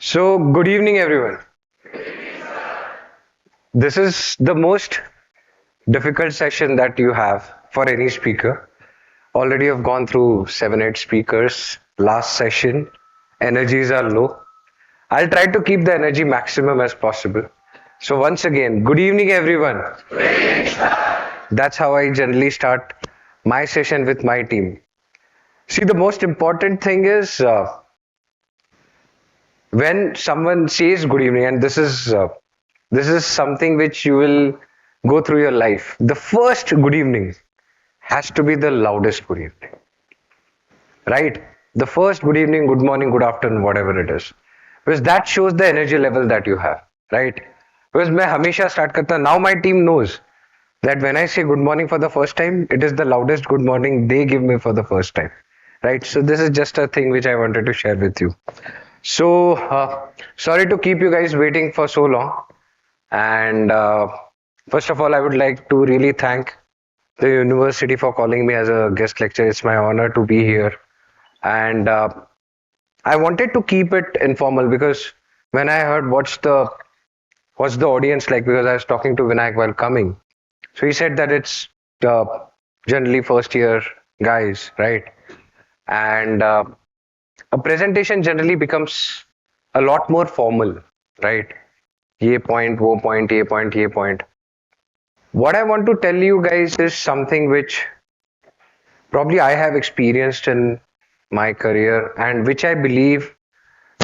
So, good evening, everyone. This is the most difficult session that you have for any speaker. Already, I've gone through 7, 8 speakers. Last session, energies are low. I'll try to keep the energy maximum as possible. So, once again, good evening, everyone. That's how I generally start my session with my team. See, the most important thing is when someone says good evening, and this is something which you will go through your life. The first good evening has to be the loudest good evening, right? The first good evening, good morning, good afternoon, whatever it is, because that shows the energy level that you have, right? Because मैं हमेशा start करता now my team knows that when I say good morning for the first time, it is the loudest good morning they give me for the first time, right? So this is just a thing which I wanted to share with you. So sorry to keep you guys waiting for so long. And first of all, I would like to really thank the university for calling me as a guest lecturer. It's my honor to be here. And I wanted to keep it informal because when I heard what's the audience like, because I was talking to Vinayak while coming. So he said that it's uh, generally first year guys, right? And a presentation generally becomes a lot more formal, right? ये point, वो point, ये point, ये point. What I want to tell you guys is something which probably I have experienced in my career and which I believe,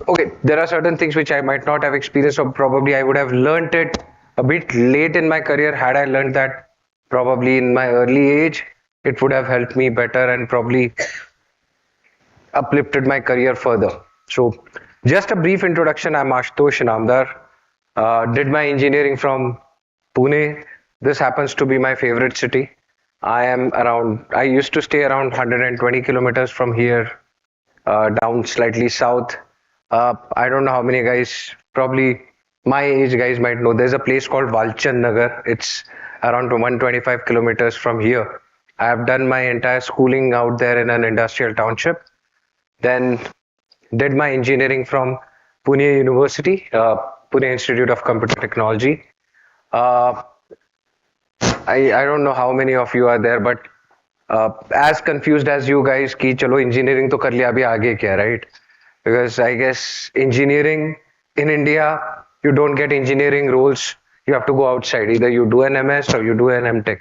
okay, there are certain things which I might not have experienced, or probably I would have learnt it a bit late in my career. Had I learned that probably in my early age, it would have helped me better and probably uplifted my career further. So, just a brief introduction. I'm Ashutosh Inamdar. Did my engineering from Pune. This happens to be my favorite city. I used to stay around 120 kilometers from here, down slightly south. I don't know how many guys, probably my age guys might know. There's a place called Walchand Nagar. It's around 125 kilometers from here. I have done my entire schooling out there in an industrial township. Then did my engineering from Pune University, Pune Institute of Computer Technology. Uh, I don't know how many of you are there, but as confused as you guys कि चलो engineering तो कर लिया अभी आगे क्या, right? Because I guess engineering in India, you don't get engineering roles. You have to go outside. Either you do an MS or you do an MTech.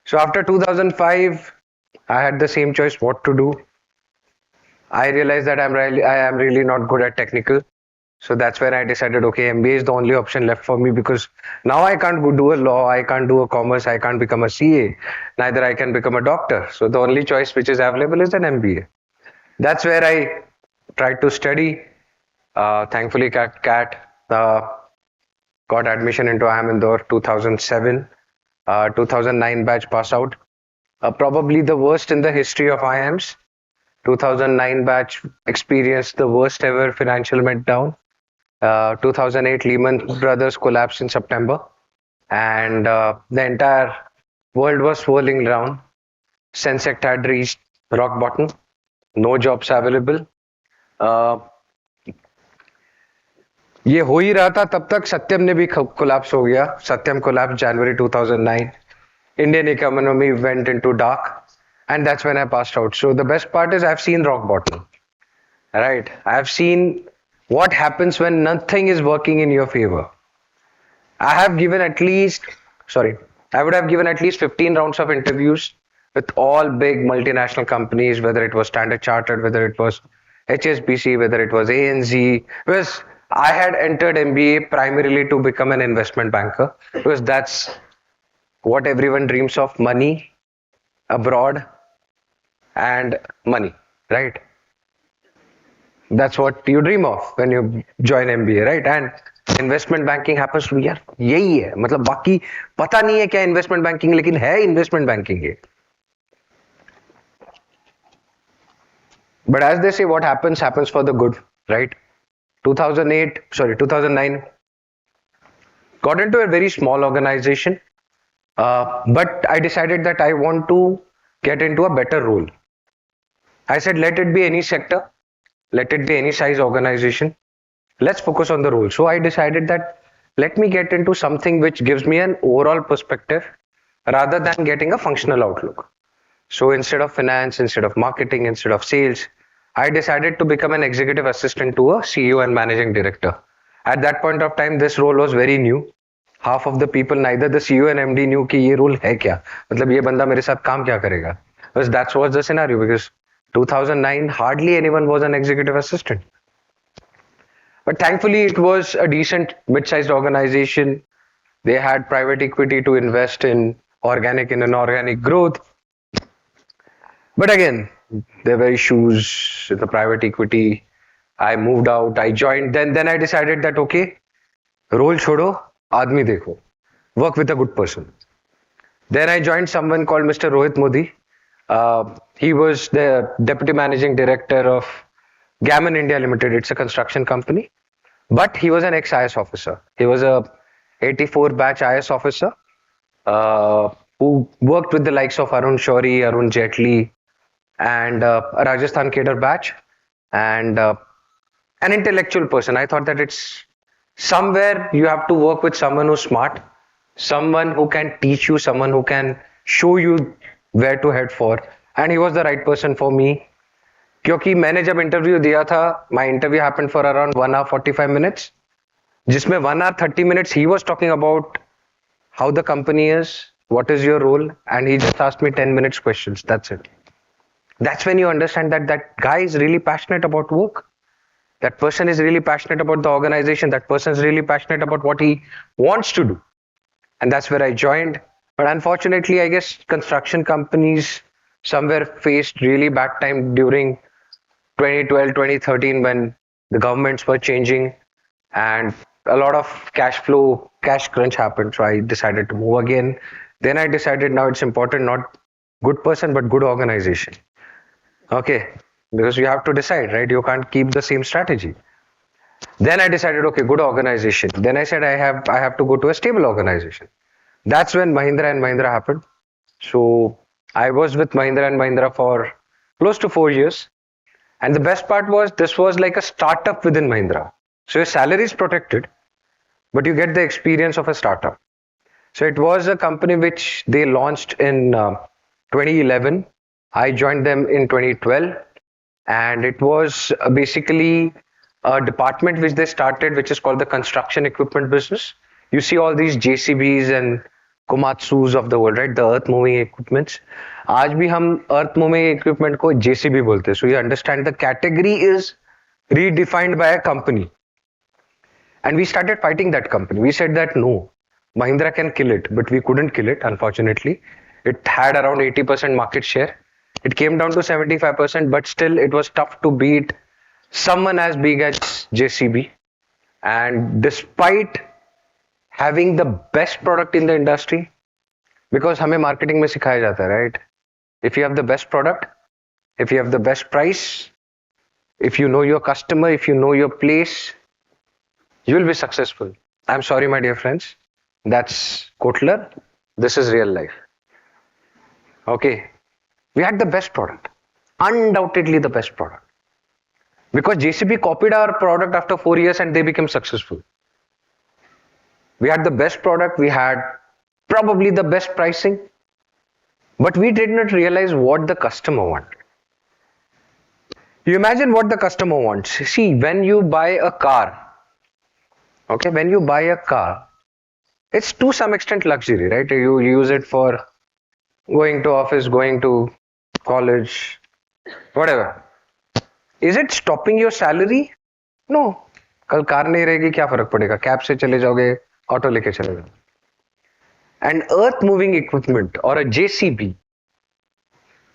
So after 2005, I had the same choice what to do. I realized that I am really not good at technical. So that's when I decided, okay, MBA is the only option left for me because now I can't go do a law, I can't do a commerce, I can't become a CA, neither I can become a doctor. So the only choice which is available is an MBA. That's where I tried to study. Thankfully, got admission into IIM Indore 2007, 2009 batch pass out. Probably the worst in the history of IIMs. 2009 batch experienced the worst ever financial meltdown. 2008 Lehman Brothers collapsed in September, and the entire world was swirling around. Sensex had reached rock bottom, no jobs available. Uh, ये हो ही रहा था तब तक सत्यम ने भी collapse हो गया. सत्यम collapse January 2009. Indian economy went into dark, and that's when I passed out. So the best part is I've seen rock bottom, right? I've seen what happens when nothing is working in your favor. I have given at least, sorry, I would have given at least 15 rounds of interviews with all big multinational companies, whether it was Standard Chartered, whether it was HSBC, whether it was ANZ, because I had entered MBA primarily to become an investment banker, because that's what everyone dreams of: money, abroad, and money, right? That's what you dream of when you join MBA, right? And investment banking happens to be, यार यही है. मतलब बाकी पता नहीं है क्या investment banking, लेकिन है इन्वेस्टमेंट बैंकिंग ये. But as they say, what happens for the good, right? 2009, got into a very small organization, but I decided that I want to get into a better role. I said, let it be any sector, let it be any size organization, let's focus on the role. So I decided that let me get into something which gives me an overall perspective rather than getting a functional outlook. So instead of finance, instead of marketing, instead of sales, I decided to become an executive assistant to a CEO and managing director. At that point of time, this role was very new. Half of the people, neither the CEO and MD knew कि ये role है क्या, मतलब ये बंदा मेरे साथ काम क्या करेगा. Because that was the scenario. Because 2009, hardly anyone was an executive assistant. But thankfully, it was a decent mid-sized organization. They had private equity to invest in organic and inorganic growth. But again, there were issues with the private equity. I moved out. I joined. Then I decided that okay, role छोड़ो, आदमी देखो. Work with a good person. Then I joined someone called Mr. Rohit Modi. He was the deputy managing director of Gammon India Limited. It's a construction company. But he was an ex-IS officer. He was a 84 batch IS officer who worked with the likes of Arun Shourie, Arun Jaitley, and a Rajasthan cadre batch, and an intellectual person. I thought that it's somewhere you have to work with someone who's smart, someone who can teach you, someone who can show you where to head for. And he was the right person for me. क्योंकि मैंने जब interview दिया था, my interview happened for around 1 hour 45 minutes, जिसमें 1 hour 30 minutes he was talking about how the company is, what is your role, and he just asked me 10 minutes questions. That's it. That's when you understand that that guy is really passionate about work. That person is really passionate about the organization. That person is really passionate about what he wants to do. And that's where I joined. But unfortunately, I guess construction companies somewhere faced really bad time during 2012, 2013 when the governments were changing and a lot of cash crunch happened. So I decided to move again. Then I decided now it's important, not good person, but good organization. Okay, because you have to decide, right? You can't keep the same strategy. Then I decided, okay, good organization. Then I said I have to go to a stable organization. That's when Mahindra and Mahindra happened. So I was with Mahindra and Mahindra for close to 4 years. And the best part was this was like a startup within Mahindra. So your salary is protected, but you get the experience of a startup. So it was a company which they launched in 2011. I joined them in 2012, and it was basically a department which they started, which is called the construction equipment business. You see all these JCBs and Komatsus of the world, right? The earth moving equipments. आज भी हम earth moving equipment को JCB बोलते हैं. So you understand the category is redefined by a company. And we started fighting that company. We said that no, Mahindra can kill it, but we couldn't kill it, unfortunately. It had around 80% market share. It came down to 75%, but still it was tough to beat someone as big as JCB. And despite having the best product in the industry, because हमें marketing में सिखाया जाता है, right? If you have the best product, if you have the best price, if you know your customer, if you know your place, you will be successful. I'm sorry, my dear friends. That's Kotler. This is real life. Okay. We had the best product. Undoubtedly the best product. Because JCB copied our product after 4 years and they became successful. We had the best product. We had probably the best pricing. But we did not realize what the customer wanted. You imagine what the customer wants. See, when you buy a car, okay, when you buy a car, it's to some extent luxury, right? You use it for going to office, going to college, whatever. Is it stopping your salary? No. कल car नहीं रहेगी क्या फर्क पड़ेगा? Cab से चले जाओगे, auto लेके चले जाओगे. And earth moving equipment or a JCB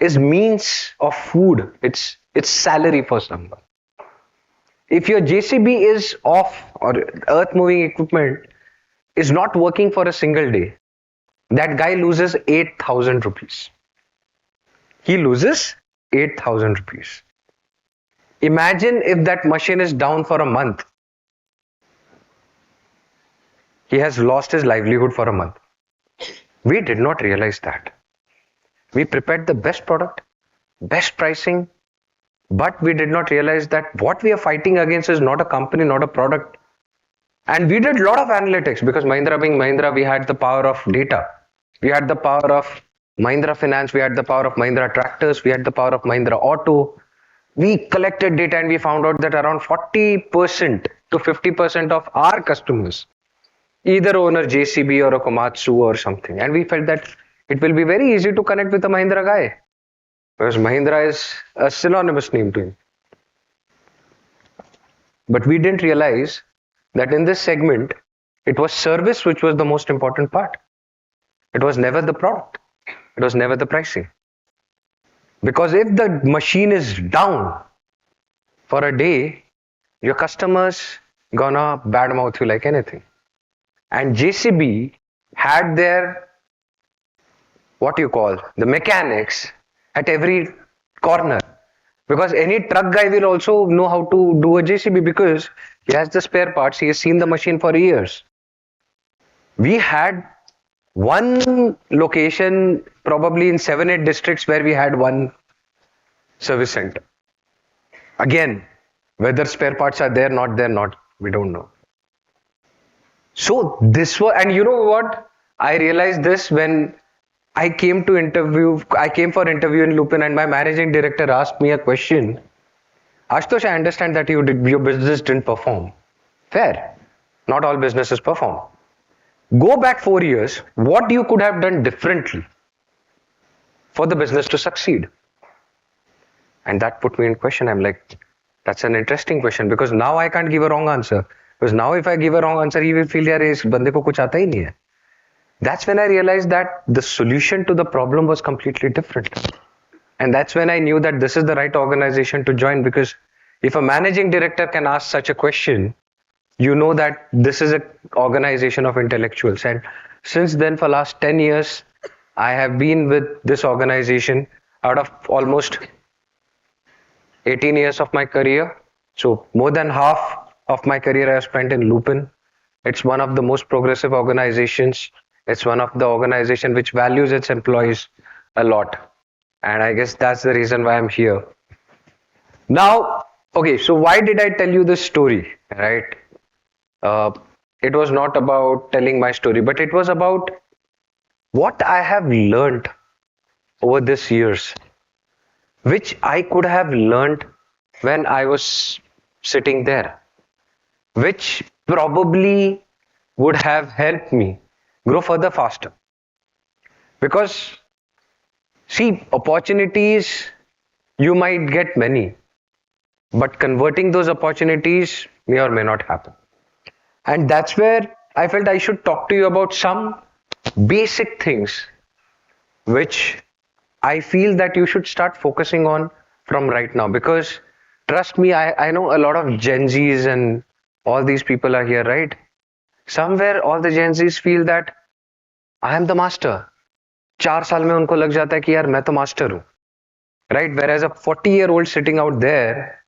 is means of food. It's salary for someone. If your JCB is off or earth moving equipment is not working for a single day, that guy loses 8,000 rupees. He loses 8,000 rupees. Imagine if that machine is down for a month. He has lost his livelihood for a month. We did not realize that. We prepared the best product, best pricing, But we did not realize that what we are fighting against is not a company, not a product. And we did a lot of analytics because Mahindra being Mahindra, we had the power of data. We had the power of Mahindra Finance, we had the power of Mahindra Tractors, we had the power of Mahindra Auto. We collected data and we found out that around 40% to 50% of our customers either own a JCB or a Komatsu or something. And we felt that it will be very easy to connect with a Mahindra guy because Mahindra is a synonymous name to him. But we didn't realize that in this segment, it was service which was the most important part. It was never the product, it was never the pricing. Because if the machine is down for a day, your customers gonna badmouth you like anything. And JCB had their what you call the mechanics at every corner because any truck guy will also know how to do a JCB because he has the spare parts, he has seen the machine for years. We had one location probably in 7-8 districts where we had one service center. Again, whether spare parts are there, not, we don't know. So this was, and you know what? I realized this when I came for interview in Lupin and my managing director asked me a question. Ashutosh, I understand that your business didn't perform. Fair. Not all businesses perform. Go back 4 years, what you could have done differently for the business to succeed? And that put me in question. I'm like, that's an interesting question because now I can't give a wrong answer. Because now if I give a wrong answer, he will feel yaar is bande ko kuch aata hi nahi hai. That's when I realized that the solution to the problem was completely different. And that's when I knew that this is the right organization to join because if a managing director can ask such a question, you know that this is an organization of intellectuals. And since then, for last 10 years, I have been with this organization out of almost 18 years of my career. So more than half of my career I have spent in Lupin. It's one of the most progressive organizations. It's one of the organization which values its employees a lot. And I guess that's the reason why I'm here. Now, okay, so why did I tell you this story, right? It was not about telling my story, but it was about what I have learned over these years, which I could have learned when I was sitting there, which probably would have helped me grow further faster. Because, see, opportunities, you might get many, but converting those opportunities may or may not happen. And that's where I felt I should talk to you about some basic things which I feel that you should start focusing on from right now. Because trust me, I know a lot of Gen Zs and all these people are here, right? Somewhere all the Gen Zs feel that I am the master. 4 साल में उनको लग जाता है कि यार मैं तो master हूँ. Right? Whereas a 40-year-old sitting out there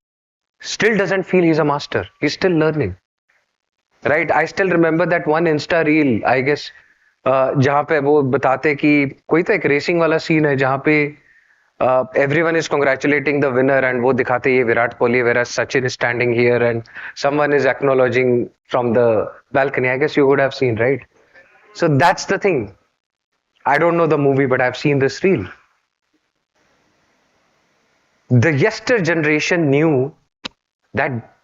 still doesn't feel he's a master. He's still learning. Right? I still remember that one Insta reel, I guess, जहाँ पे वो बताते कि कोई तो एक रेसिंग वाला सीन है जहाँ पे everyone is congratulating the winner and वो दिखाते ये Virat Kohli whereas Sachin is standing here and someone is acknowledging from the balcony. I guess you would have seen, right? So that's the thing. I don't know the movie, but I've seen this reel. The yester generation knew that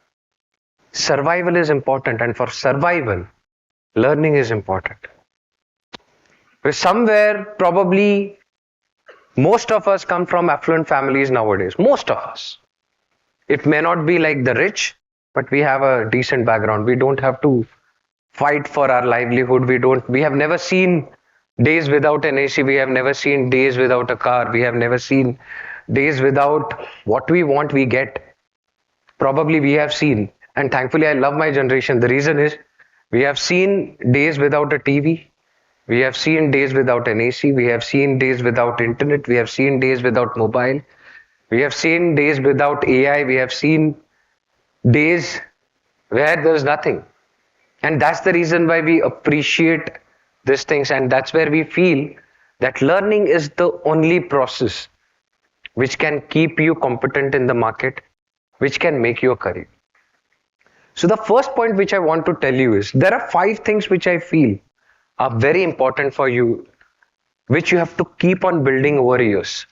survival is important, and for survival, learning is important. Somewhere, probably, most of us come from affluent families nowadays. Most of us. It may not be like the rich, but we have a decent background. We don't have to fight for our livelihood. We have never seen days without an AC. We have never seen days without a car. We have never seen days without what we want, we get. Probably we have seen. And thankfully, I love my generation. The reason is we have seen days without a TV. We have seen days without an AC. We have seen days without internet. We have seen days without mobile. We have seen days without AI. We have seen days where there's nothing. And that's the reason why we appreciate these things. And that's where we feel that learning is the only process which can keep you competent in the market, which can make your career. So the first point which I want to tell you is there are 5 things which I feel are very important for you, which you have to keep on building over years.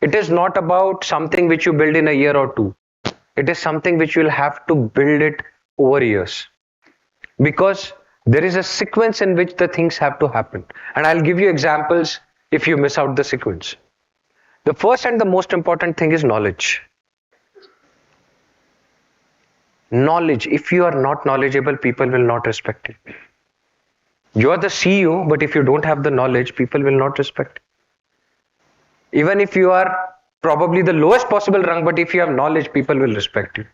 It is not about something which you build in a year or two. It is something which you will have to build it over years, because there is a sequence in which the things have to happen. And I'll give you examples if you miss out the sequence. The first and the most important thing is knowledge. Knowledge. If you are not knowledgeable, people will not respect you. You are the CEO, but if you don't have the knowledge, people will not respect you. Even if you are probably the lowest possible rung, but if you have knowledge, people will respect you.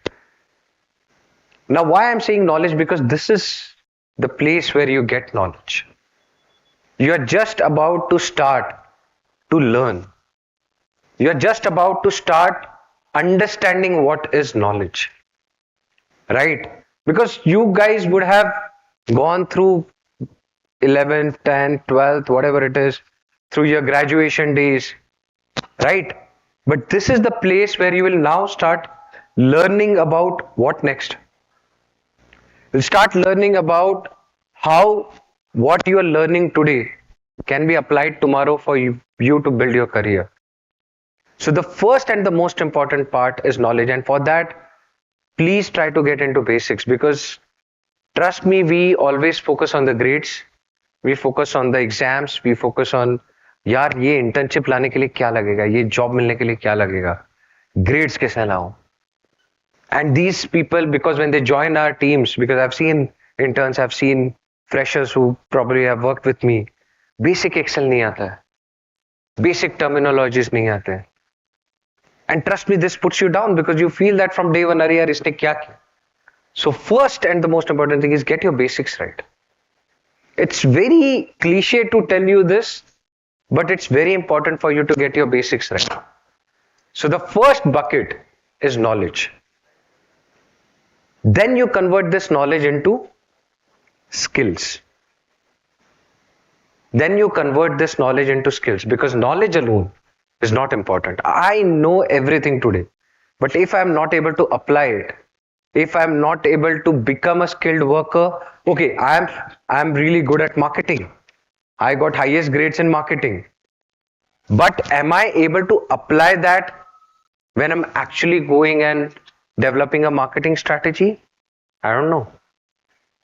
Now, why I'm saying knowledge? Because this is the place where you get knowledge. You are just about to start to learn. You are just about to start understanding what is knowledge. Right? Because you guys would have gone through 11th, 10th, 12th, whatever it is, through your graduation days, right? But this is the place where you will now start learning about what next. You'll start learning about how what you are learning today can be applied tomorrow for you to build your career. So the first and the most important part is knowledge, and for that, please try to get into basics, because trust me, we always focus on the grades, we focus on the exams, we focus on यार ये internship लाने के लिए क्या लगेगा, ये job मिलने के लिए क्या लगेगा, ग्रेड्स कैसे लाऊं. And these people, because when they join our teams, because I've seen interns, I've seen freshers who probably have worked with me, basic Excel नहीं आता है, basic terminologies नहीं आते हैं. And trust me, this puts you down because you feel that from day one, अरे यार इसने क्या किया. So first and the most important thing is get your basics right. It's very cliche to tell you this, but it's very important for you to get your basics right. So the first bucket is knowledge. Then you convert this knowledge into skills. Then you convert this knowledge into skills, because knowledge alone is not important. I know everything today, but if I'm not able to apply it, if I'm not able to become a skilled worker, okay, I'm really good at marketing. I got highest grades in marketing. But am I able to apply that when I'm actually going and developing a marketing strategy? I don't know.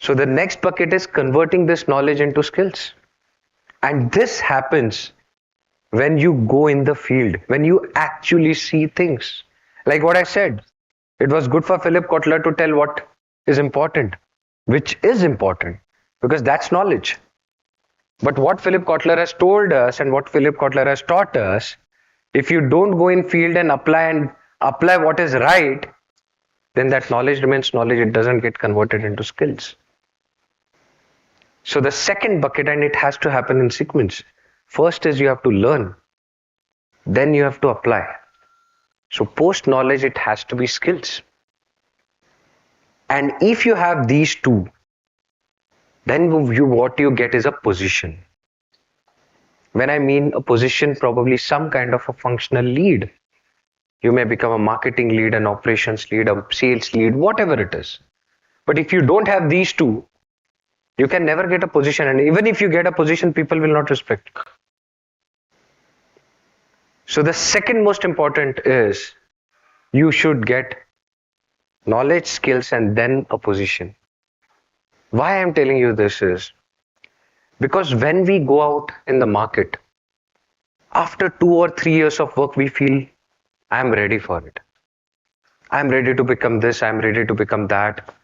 So the next bucket is converting this knowledge into skills. And this happens when you go in the field, when you actually see things. Like what I said, it was good for Philip Kotler to tell what is important, which is important, because that's knowledge. But what Philip Kotler has told us and what Philip Kotler has taught us, if you don't go in field and apply what is right, then that knowledge remains knowledge. It doesn't get converted into skills. So the second bucket, and it has to happen in sequence. First is you have to learn, then you have to apply. So post knowledge, it has to be skills. And if you have these two, then what you get is a position. When I mean a position, probably some kind of a functional lead. You may become a marketing lead, an operations lead, a sales lead, whatever it is. But if you don't have these two, you can never get a position. And even if you get a position, people will not respect you. So the second most important is you should get knowledge, skills, and then a position. Why I'm telling you this is because when we go out in the market, after 2 or 3 years of work, we feel I'm ready for it. I'm ready to become this, I'm ready to become that.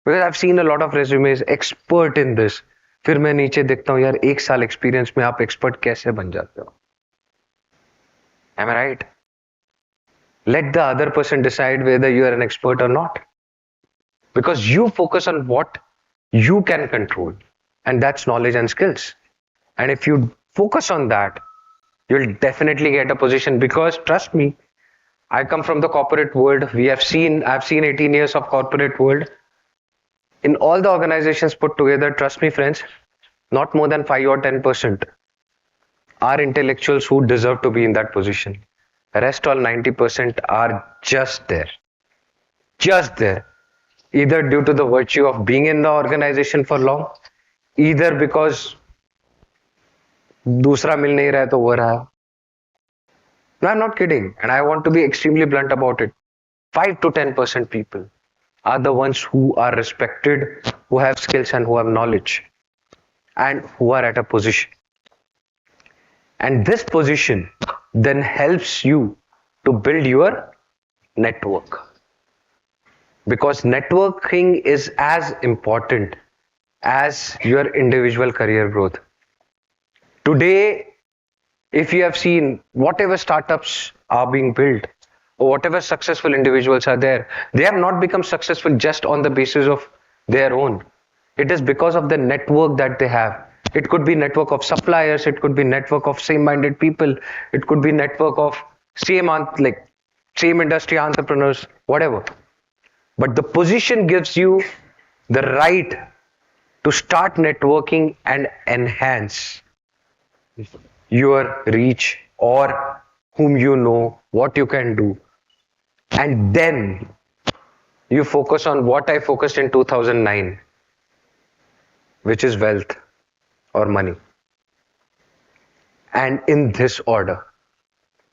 Because I've seen a lot of resumes, expert in this. फिर मैं नीचे देखता हूँ यार 1 साल experience में आप expert कैसे बन जाते हो? Am I right? Let the other person decide whether you are an expert or not. Because you focus on what you can control, and that's knowledge and skills. And if you focus on that, you'll definitely get a position. Because trust me, I come from the corporate world. I've seen 18 years of corporate world. In all the organizations put together, trust me, friends, not more than 5 or 10% are intellectuals who deserve to be in that position. Rest all 90% are just there, either due to the virtue of being in the organization for long, either because दूसरा मिल नहीं रहा है तो वो रहा. No, I'm not kidding, and I want to be extremely blunt about it. 5 to 10% people are the ones who are respected, who have skills and who have knowledge, and who are at a position. And this position then helps you to build your network. Because networking is as important as your individual career growth. Today, if you have seen whatever startups are being built or whatever successful individuals are there, they have not become successful just on the basis of their own. It is because of the network that they have. It could be network of suppliers, it could be network of same-minded people, it could be network of same industry entrepreneurs, whatever. But the position gives you the right to start networking and enhance your reach or whom you know, what you can do. And then you focus on what I focused in 2009, which is wealth or money. And in this order: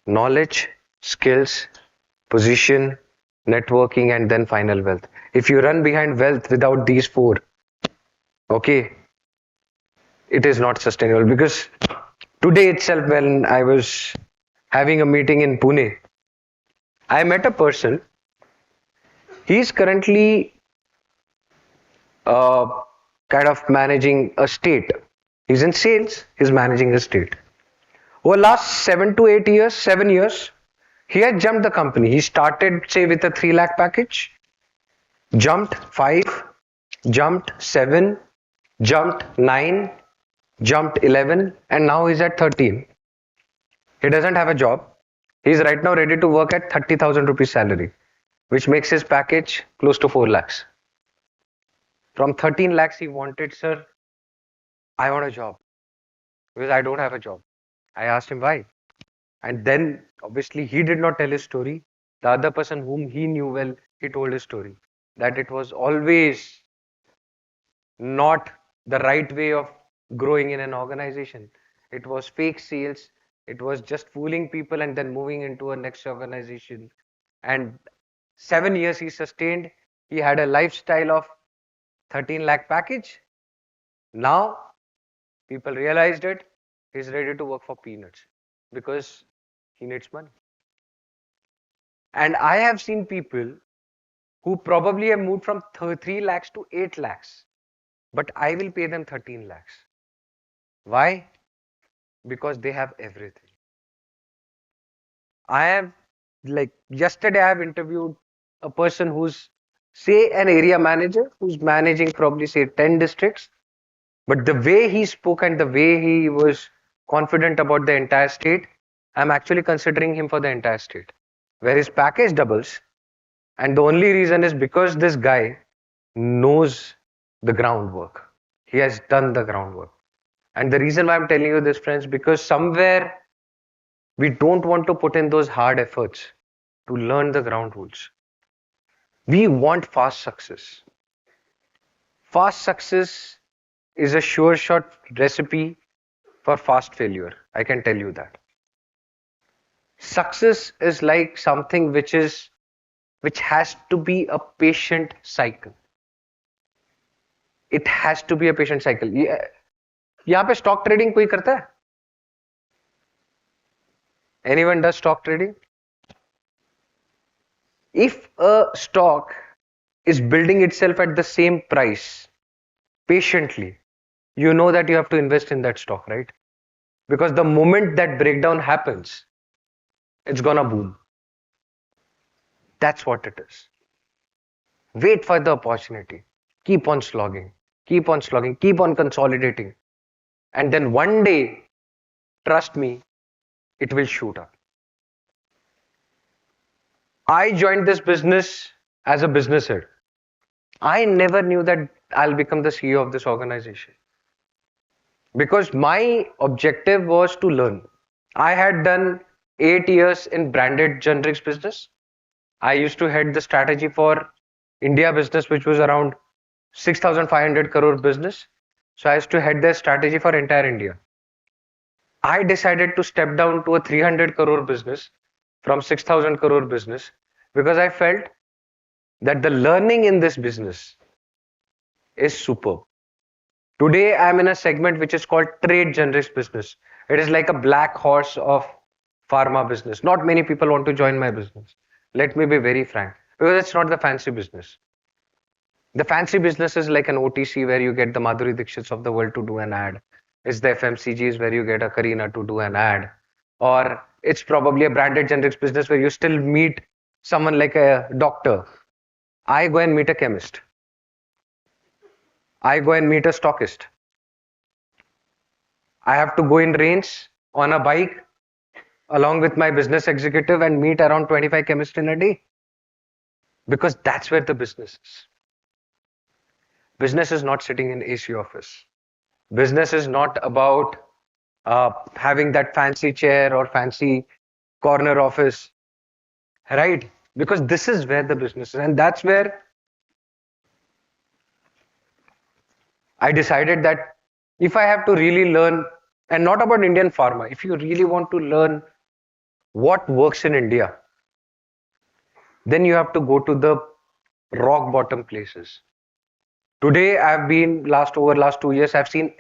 knowledge, skills, position, networking, and then final wealth. If you run behind wealth without these four, okay, it is not sustainable. Because today itself, when I was having a meeting in Pune, I met a person. He's currently uh, kind of managing a state. He's in sales, he's managing a state. Over last 7 to 8 years, 7 years, he had jumped the company. He started, say, with a 3 lakh package, jumped 5, jumped 7, jumped 9, jumped 11, and now he's at 13. He doesn't have a job. He's right now ready to work at 30,000 rupees salary, which makes his package close to 4 lakhs. From 13 lakhs, he wanted, sir, I want a job because I don't have a job. I asked him why. And then obviously he did not tell his story. The other person whom he knew well, he told his story. That it was always not the right way of growing in an organization. It was fake sales. It was just fooling people and then moving into a next organization. And 7 years he sustained. He had a lifestyle of 13 lakh package. Now people realized it. He's ready to work for peanuts because he needs money. And I have seen people who probably have moved from 3 lakhs to 8 lakhs, but I will pay them 13 lakhs. Why? Because they have everything. I have, yesterday, I have interviewed a person who's, say, an area manager who's managing probably, say, 10 districts. But the way he spoke and the way he was confident about the entire state, I'm actually considering him for the entire state, where his package doubles. And the only reason is because this guy knows the groundwork. He has done the groundwork. And the reason why I'm telling you this, friends, because somewhere we don't want to put in those hard efforts to learn the ground rules. We want fast success. Fast success is a sure shot recipe for fast failure. I can tell you that. Success is like something which has to be a patient cycle. It has to be a patient cycle. यहाँ पे stock trading कोई करता है? Anyone does stock trading? If a stock is building itself at the same price patiently, you know that you have to invest in that stock, right? Because the moment that breakdown happens, it's gonna boom. That's what it is. Wait for the opportunity. Keep on slogging. Keep on slogging. Keep on consolidating. And then one day, trust me, it will shoot up. I joined this business as a business head. I never knew that I'll become the CEO of this organization. Because my objective was to learn. I had done 8 years in branded generics business. I used to head the strategy for India business, which was around 6,500 crore business. So I used to head the strategy for entire India. I decided to step down to a 300 crore business from 6,000 crore business because I felt that the learning in this business is superb. Today, I'm in a segment which is called trade generics business. It is like a black horse of pharma business. Not many people want to join my business. Let me be very frank, because it's not the fancy business. The fancy business is like an OTC where you get the Madhuri Dixits of the world to do an ad. It's the FMCGs where you get a Karina to do an ad. Or it's probably a branded generics business where you still meet someone like a doctor. I go and meet a chemist. I go and meet a stockist. I have to go in range on a bike along with my business executive and meet around 25 chemists in a day because that's where the business is. Business is not sitting in AC office. Business is not about having that fancy chair or fancy corner office, right? Because this is where the business is, and that's where I decided that if I have to really learn, and not about Indian pharma, if you really want to learn what works in India, then you have to go to the rock bottom places. Today, I've been last 2 years, I've seen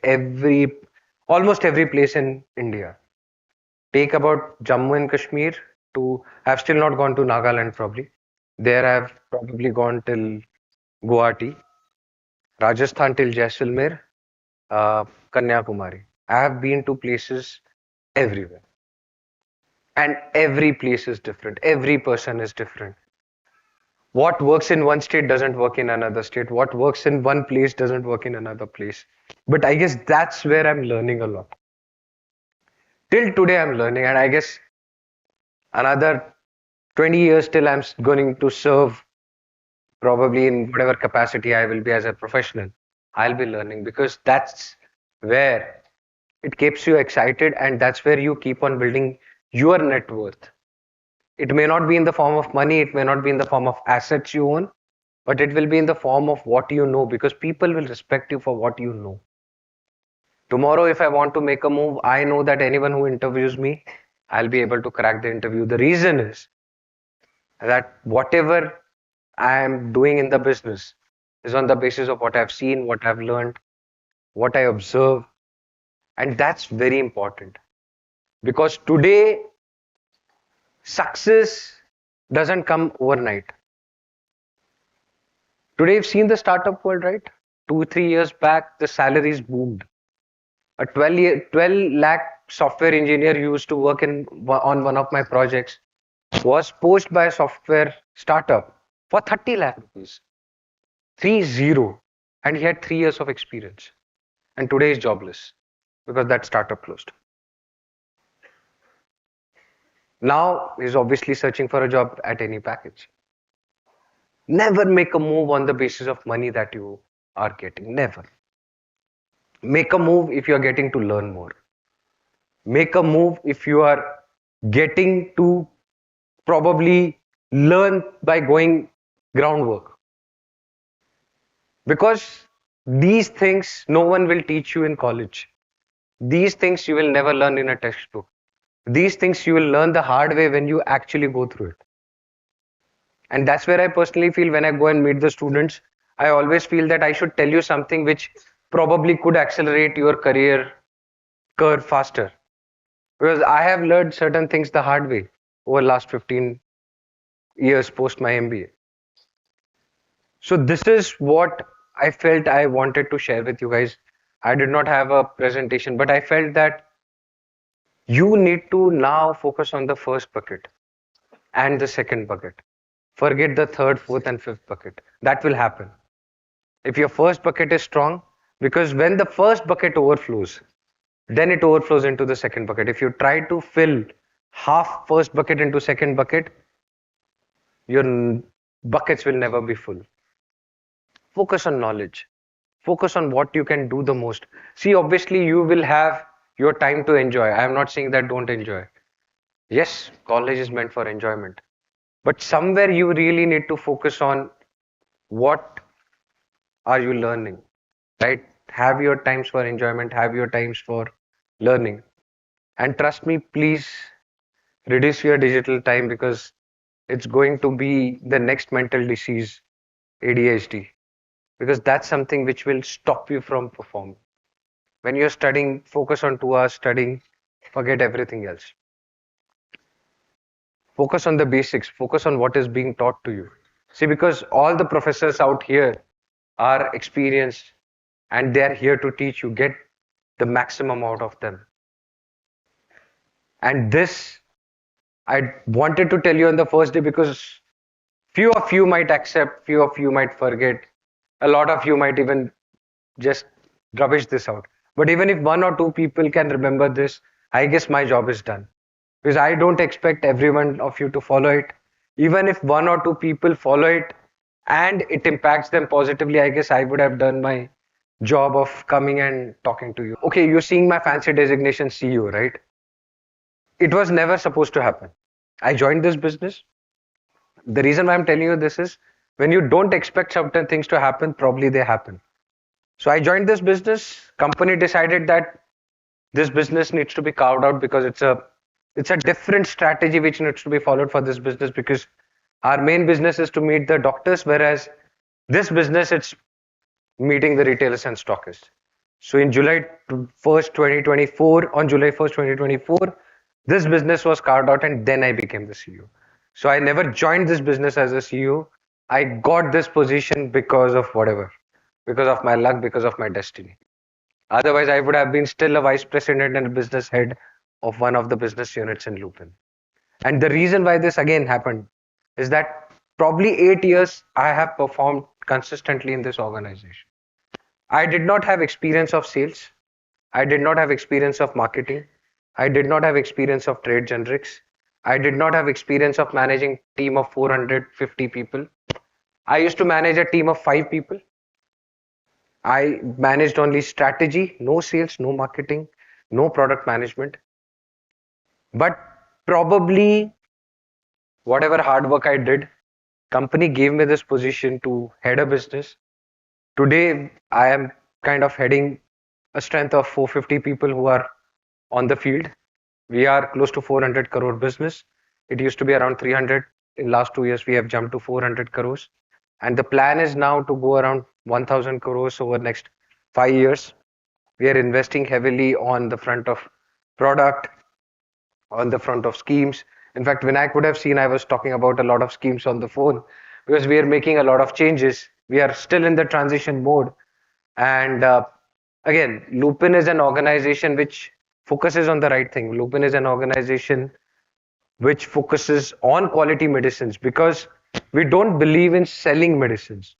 almost every place in India. Take about Jammu and Kashmir to, I've still not gone to Nagaland probably. There I've probably gone till Guwahati, Rajasthan till Jaisalmer, Kanyakumari. I have been to places everywhere. And every place is different. Every person is different. What works in one state doesn't work in another state. What works in one place doesn't work in another place. But I guess that's where I'm learning a lot. Till today, I'm learning, and I guess another 20 years till I'm going to serve probably in whatever capacity I will be as a professional. I'll be learning because that's where it keeps you excited, and that's where you keep on building your net worth. It may not be in the form of money, it may not be in the form of assets you own, but it will be in the form of what you know because people will respect you for what you know. Tomorrow, if I want to make a move, I know that anyone who interviews me, I'll be able to crack the interview. The reason is that whatever I am doing in the business is on the basis of what I've seen, what I've learned, what I observe, and that's very important because today success doesn't come overnight. Today, you've seen the startup world, right? 2, 3 years back, the salaries boomed. A 12 lakh software engineer who used to work on one of my projects was poached by a software startup for 30 lakh rupees. 30. And he had 3 years of experience. And today he's jobless because that startup closed. Now he's obviously searching for a job at any package. Never make a move on the basis of money that you are getting. Never. Make a move if you are getting to learn more. Make a move if you are getting to probably learn by going groundwork. Because these things no one will teach you in college. These things you will never learn in a textbook. These things you will learn the hard way when you actually go through it. And that's where I personally feel when I go and meet the students, I always feel that I should tell you something which probably could accelerate your career curve faster. Because I have learned certain things the hard way over last 15 years post my MBA. So this is what I felt I wanted to share with you guys. I did not have a presentation, but I felt that you need to now focus on the first bucket and the second bucket. Forget the third, fourth, and fifth bucket. That will happen. If your first bucket is strong, because when the first bucket overflows, then it overflows into the second bucket. If you try to fill half first bucket into second bucket, your buckets will never be full. Focus on knowledge. Focus on what you can do the most. See, obviously, you will have your time to enjoy. I am not saying that don't enjoy. Yes, college is meant for enjoyment, but somewhere you really need to focus on what are you learning, right? Have your times for enjoyment, have your times for learning. And trust me, please reduce your digital time because it's going to be the next mental disease, ADHD, because that's something which will stop you from performing. When you're studying, focus on 2 hours studying, forget everything else. Focus on the basics, focus on what is being taught to you. See, because all the professors out here are experienced and they're here to teach you, get the maximum out of them. And this I wanted to tell you on the first day because few of you might accept, few of you might forget, a lot of you might even just rubbish this out. But even if one or two people can remember this, I guess my job is done. Because I don't expect everyone of you to follow it. Even if one or two people follow it and it impacts them positively, I guess I would have done my job of coming and talking to you. Okay, you're seeing my fancy designation CEO, right? It was never supposed to happen. I joined this business. The reason why I'm telling you this is when you don't expect certain things to happen, probably they happen. So I joined this business. Company decided that this business needs to be carved out because it's a different strategy which needs to be followed for this business because our main business is to meet the doctors, whereas this business it's meeting the retailers and stockists. So in July 1st, 2024, on July 1st, 2024, this business was carved out and then I became the CEO. So I never joined this business as a CEO. I got this position because of whatever, because of my luck, because of my destiny. Otherwise, I would have been still a vice president and a business head of one of the business units in Lupin. And the reason why this again happened is that probably 8 years I have performed consistently in this organization. I did not have experience of sales. I did not have experience of marketing. I did not have experience of trade generics. I did not have experience of managing team of 450 people. I used to manage a team of 5 people. I managed only strategy, no sales, no marketing, no product management. But probably whatever hard work I did, company gave me this position to head a business. Today, I am kind of heading a strength of 450 people who are on the field. We are close to 400 crore business. It used to be around 300. In last 2 years, we have jumped to 400 crores. And the plan is now to go around 1000 crores over next 5 years. We are investing heavily on the front of product, on the front of schemes. In fact, Vinayak could have seen I was talking about a lot of schemes on the phone because we are making a lot of changes. We are still in the transition mode. And again, Lupin is an organization which focuses on the right thing. Lupin is an organization which focuses on quality medicines because we don't believe in selling medicines.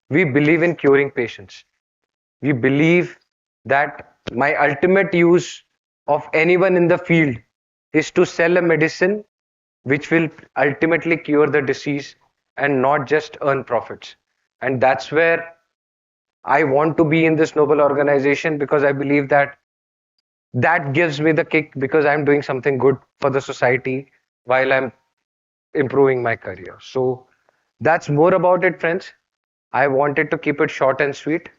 We believe in curing patients. We believe that my ultimate use of anyone in the field is to sell a medicine which will ultimately cure the disease and not just earn profits. And that's where I want to be in this noble organization because I believe that that gives me the kick because I'm doing something good for the society while I'm improving my career. So that's more about it, friends. I wanted to keep it short and sweet.